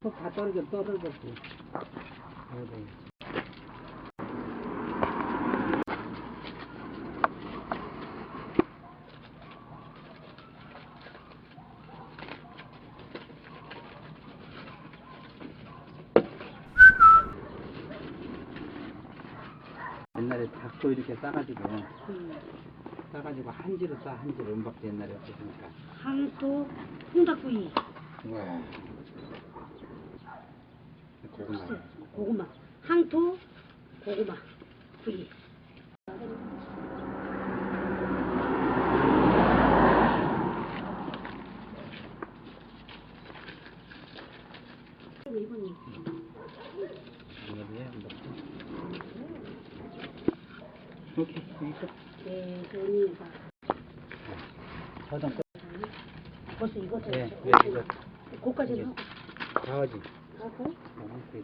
다 떨어졌지. 옛날에 닭도 이렇게 싸가지고 한지로 한지로 은박지 옛날에 없었으니까. 항토 홍닭구이. 와. 고구마. 항토 고구마 구이. 오케이, 여기서. 네, 저희가 저당 끝. 벌써 이거 네, 이거. 고까지는 하고. 가야지. 하고. 그래.